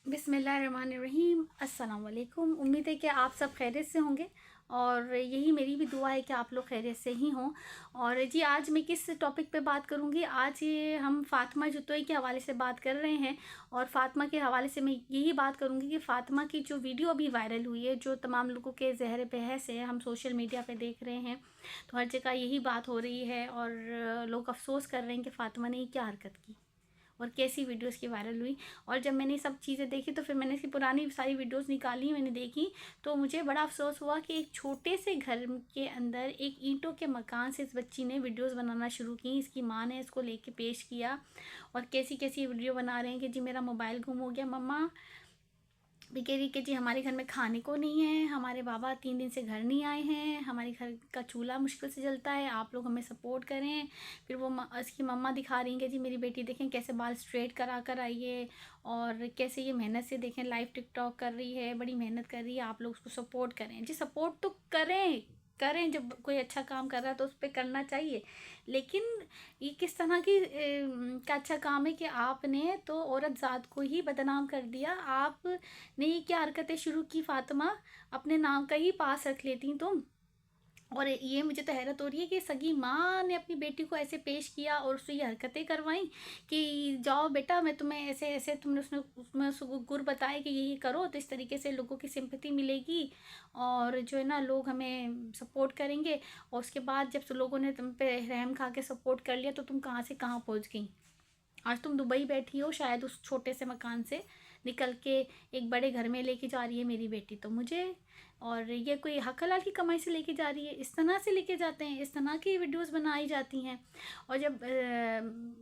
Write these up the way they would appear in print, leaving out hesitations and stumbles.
बिस्मिल्लाहिर्रहमानिर्रहीम। अस्सलाम वालेकुम। उम्मीद है कि आप सब खैरियत से होंगे और यही मेरी भी दुआ है कि आप लोग खैरियत से ही हों। और जी आज मैं किस टॉपिक पे बात करूँगी, आज ये हम फ़ातिमा जुतोई के हवाले से बात कर रहे हैं। और फ़ातिमा के हवाले से मैं यही बात करूँगी कि फ़ातिमा की जो वीडियो अभी वायरल हुई है, जो तमाम लोगों के ज़हर बहस है, हम सोशल मीडिया पे देख रहे हैं तो हर जगह यही बात हो रही है और लोग अफसोस कर रहे हैं कि फ़ातिमा ने क्या हरकत की और कैसी वीडियोस की वायरल हुई। और जब मैंने सब चीज़ें देखी तो फिर मैंने इसकी पुरानी सारी वीडियोस निकाली, मैंने देखी तो मुझे बड़ा अफसोस हुआ कि एक छोटे से घर के अंदर एक ईंटों के मकान से इस बच्ची ने वीडियोस बनाना शुरू की। इसकी माँ ने इसको लेके पेश किया और कैसी कैसी वीडियो बना रहे हैं कि जी मेरा मोबाइल गुम हो गया मम्मा, भी कह रही कि जी हमारे घर में खाने को नहीं है, हमारे बाबा 3 दिन से घर नहीं आए हैं, हमारे घर का चूल्हा मुश्किल से जलता है, आप लोग हमें सपोर्ट करें। फिर वो उसकी मम्मा दिखा रही हैं कि जी मेरी बेटी देखें कैसे बाल स्ट्रेट करा कर आई है और कैसे ये मेहनत से देखें लाइव टिकटॉक कर रही है, बड़ी मेहनत कर रही है, आप लोग उसको सपोर्ट करें। जी सपोर्ट तो करें करें, जब कोई अच्छा काम कर रहा है तो उस पर करना चाहिए। लेकिन ये किस तरह की का अच्छा काम है कि आपने तो औरत ज़ात को ही बदनाम कर दिया। आपने ये क्या हरकतें शुरू की फ़ातिमा, अपने नाम का ही पास रख लेती तुम। और ये मुझे तो हैरत हो रही है कि सगी माँ ने अपनी बेटी को ऐसे पेश किया और उससे ये हरकतें करवाई कि जाओ बेटा मैं तुम्हें ऐसे ऐसे, तुमने उसमें उसको गुर बताया कि ये करो तो इस तरीके से लोगों की सिंपैथी मिलेगी और जो है ना लोग हमें सपोर्ट करेंगे। और उसके बाद जब लोगों ने तुम पे रहम खा के सपोर्ट कर लिया तो तुम कहाँ से कहाँ पहुँच गई। आज तुम दुबई बैठी हो, शायद उस छोटे से मकान से निकल के एक बड़े घर में लेके जा रही है मेरी बेटी तो मुझे। और ये कोई हक हलाल की कमाई से लेके जा रही है? इस तरह से लेके जाते हैं, इस तरह की वीडियोस बनाई जाती हैं। और जब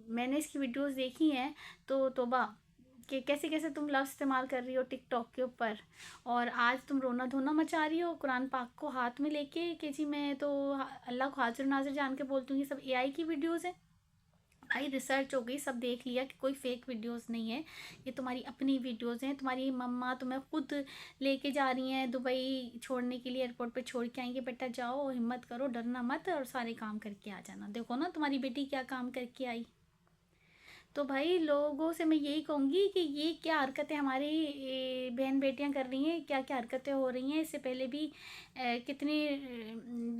मैंने इसकी वीडियोस देखी हैं तो तौबा कि कैसे कैसे तुम लफ्ज़ इस्तेमाल कर रही हो टिकटॉक के ऊपर। और आज तुम रोना धोना मचा रही हो कुरान पाक को हाथ में लेके कि जी मैं तो अल्लाह को हाजिर नाजिर जान के बोलती हूँ ये सब एआई की वीडियोस हैं। भाई रिसर्च हो गई, सब देख लिया कि कोई फेक वीडियोस नहीं है, ये तुम्हारी अपनी वीडियोस हैं। तुम्हारी मम्मा तुम्हें खुद लेके जा रही हैं दुबई छोड़ने के लिए, एयरपोर्ट पे छोड़ के आएंगे, बेटा जाओ हिम्मत करो डरना मत और सारे काम करके आ जाना। देखो ना तुम्हारी बेटी क्या काम करके आई। तो भाई लोगों से मैं यही कहूँगी कि ये क्या हरकतें हमारी बहन बेटियां कर रही हैं, क्या क्या हरकतें हो रही हैं। इससे पहले भी कितनी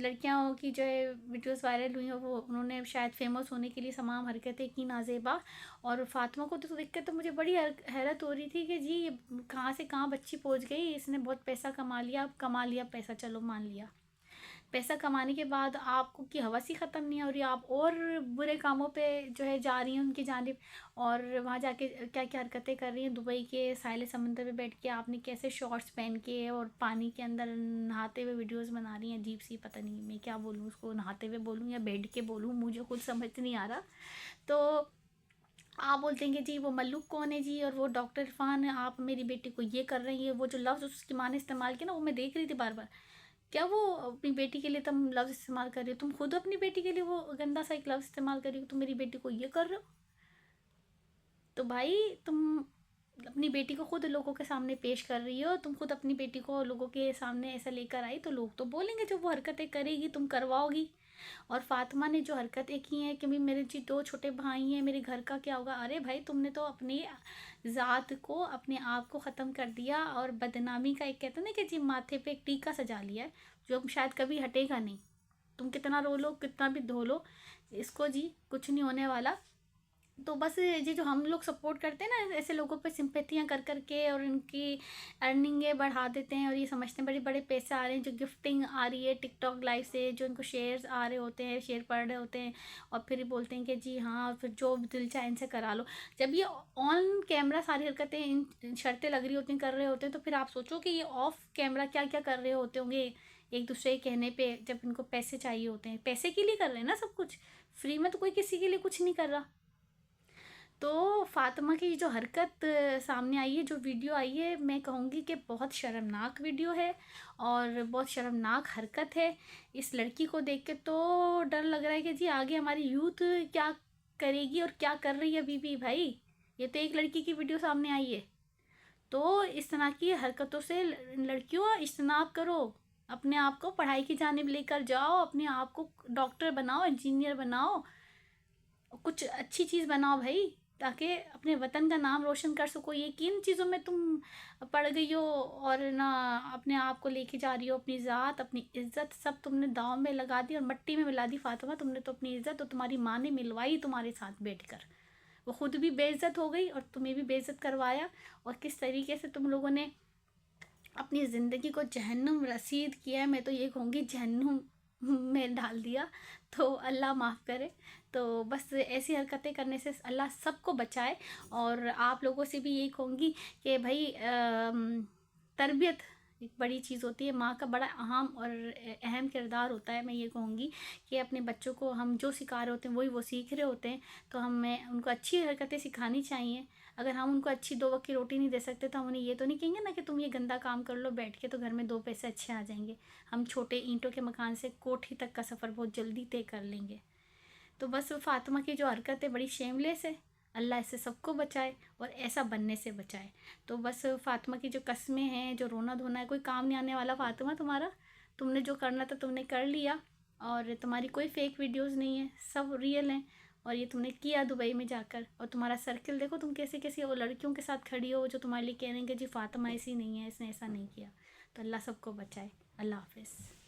लड़कियां की जो है वीडियोस वायरल हुई हैं, वो उन्होंने शायद फेमस होने के लिए तमाम हरकतें की नाजेबा। और फातिमा को तो देख कर तो मुझे बड़ी हैरत हो रही थी कि जी ये कहाँ से कहाँ बच्ची पहुँच गई, इसने बहुत पैसा कमा लिया पैसा, चलो मान लिया। पैसा कमाने के बाद आपको की हवस ही ख़त्म नहीं हो रही, आप और बुरे कामों पे जो है जा रही हैं उनकी जानिब। और वहाँ जाके क्या क्या हरकतें कर रही हैं, दुबई के साहिल समंदर पे बैठ के आपने कैसे शॉर्ट्स पहन के और पानी के अंदर नहाते हुए वीडियोस बना रही हैं। अजीब सी, पता नहीं मैं क्या बोलूँ उसको, नहाते हुए बोलूँ या बैठ के बोलूँ, मुझे खुद समझ नहीं आ रहा। तो आप बोलते हैं कि जी वो मल्लुक कौन है जी और वो डॉक्टर इरफान है, आप मेरी बेटी को ये कर रही है। वो जो लफ्ज़ उसकी माँ ने इस्तेमाल किया ना, वो मैं देख रही थी बार बार। क्या वो अपनी बेटी के लिए तुम लफ्ज़ इस्तेमाल कर रही हो? तुम खुद अपनी बेटी के लिए वो गंदा सा एक लफ्ज़ इस्तेमाल कर रही हो, तुम मेरी बेटी को ये कर रहे हो। तो भाई तुम अपनी बेटी को खुद लोगों के सामने पेश कर रही हो, तुम खुद अपनी बेटी को लोगों के सामने ऐसा लेकर आई तो लोग तो बोलेंगे, जो वो हरकतें करेगी तुम करवाओगी। और फातिमा ने जो हरकतें की हैं कि भाई मेरे जी 2 छोटे भाई हैं, मेरे घर का क्या होगा। अरे भाई तुमने तो अपनी ज़ात को, अपने आप को ख़त्म कर दिया और बदनामी का एक कहते हैं ना कि जी माथे पे एक टीका सजा लिया है जो शायद कभी हटेगा नहीं। तुम कितना रो लो कितना भी धो लो इसको जी कुछ नहीं होने वाला। तो बस ये जो हम लोग सपोर्ट करते हैं ना ऐसे लोगों पे सिंपैथियाँ कर करके और इनकी अर्निंगें बढ़ा देते हैं और ये समझते हैं बड़े बड़े पैसे आ रहे हैं, जो गिफ्टिंग आ रही है टिकटॉक लाइव से, जो इनको शेयर्स आ रहे होते हैं, शेयर पड़ रहे होते हैं। और फिर बोलते हैं कि जी हाँ फिर जो दिल चाहे इनसे करा लो। जब ये ऑन कैमरा सारी हरकतें इन शर्तें लग रही होती हैं, कर रहे होते हैं, तो फिर आप सोचो कि ये ऑफ कैमरा क्या क्या कर रहे होते होंगे एक दूसरे के कहने पे, जब इनको पैसे चाहिए होते हैं। पैसे के लिए कर रहे हैं ना सब कुछ, फ्री में तो कोई किसी के लिए कुछ नहीं कर रहा। तो फातिमा की जो हरकत सामने आई है, जो वीडियो आई है, मैं कहूँगी कि बहुत शर्मनाक वीडियो है और बहुत शर्मनाक हरकत है। इस लड़की को देख के तो डर लग रहा है कि जी आगे हमारी यूथ क्या करेगी और क्या कर रही है अभी भी। भाई ये तो एक लड़की की वीडियो सामने आई है, तो इस तरह की हरकतों से लड़कियों इज्तनाब करो। अपने आप को पढ़ाई की जानिब लेकर जाओ, अपने आप को डॉक्टर बनाओ, इंजीनियर बनाओ, कुछ अच्छी चीज़ बनाओ भाई। ताकि अपने वतन का नाम रोशन कर सको। ये किन चीज़ों में तुम पड़ गई हो और ना अपने आप को लेके जा रही हो, अपनी ज़ात, अपनी इज़्ज़त सब तुमने दाँव में लगा दी और मट्टी में मिला दी फ़ातिमा। तुमने तो अपनी इज़्ज़त तो तुम्हारी माँ ने मिलवाई तुम्हारे साथ बैठकर। वो खुद भी बेइज्जत हो गई और तुम्हें भी बेइज्जत करवाया। और किस तरीके से तुम लोगों ने अपनी ज़िंदगी को जहन्नुम रसीद किया है, मैं तो ये कहूँगी जहन्नुम में डाल दिया। तो अल्लाह माफ़ करे। तो बस ऐसी हरकतें करने से अल्लाह सबको बचाए। और आप लोगों से भी यही कहूँगी कि भाई तरबियत एक बड़ी चीज़ होती है, माँ का बड़ा अहम और अहम किरदार होता है। मैं ये कहूँगी कि अपने बच्चों को हम जो सिखा रहे होते हैं वही वो सीख रहे होते हैं। तो हमें उनको अच्छी हरकतें सिखानी चाहिए। अगर हम उनको अच्छी 2 वक़्त की रोटी नहीं दे सकते तो हम उन्हें ये तो नहीं कहेंगे ना कि तुम ये गंदा काम कर लो बैठ के, तो घर में 2 पैसे अच्छे आ जाएंगे। हम छोटे ईंटों के मकान से कोठी तक का सफ़र बहुत जल्दी तय कर लेंगे। तो बस फ़ातिमा की जो हरकत है बड़ी शेमलेस है। अल्लाह इससे सबको बचाए और ऐसा बनने से बचाए। तो बस फ़ातिमा की जो कस्में हैं, जो रोना धोना है, कोई काम नहीं आने वाला फ़ातिमा तुम्हारा। तुमने जो करना था तुमने कर लिया और तुम्हारी कोई फ़ेक वीडियोज़ नहीं है, सब रियल हैं। और ये तुमने किया दुबई में जाकर। और तुम्हारा सर्किल देखो तुम कैसे-कैसे वो लड़कियों के साथ खड़ी हो जो तुम्हारे लिए कह रही हैं कि जी फ़ातिमा ऐसी नहीं है, इसने ऐसा नहीं किया। तो अल्लाह सबको बचाए। अल्लाह हाफ़िज़।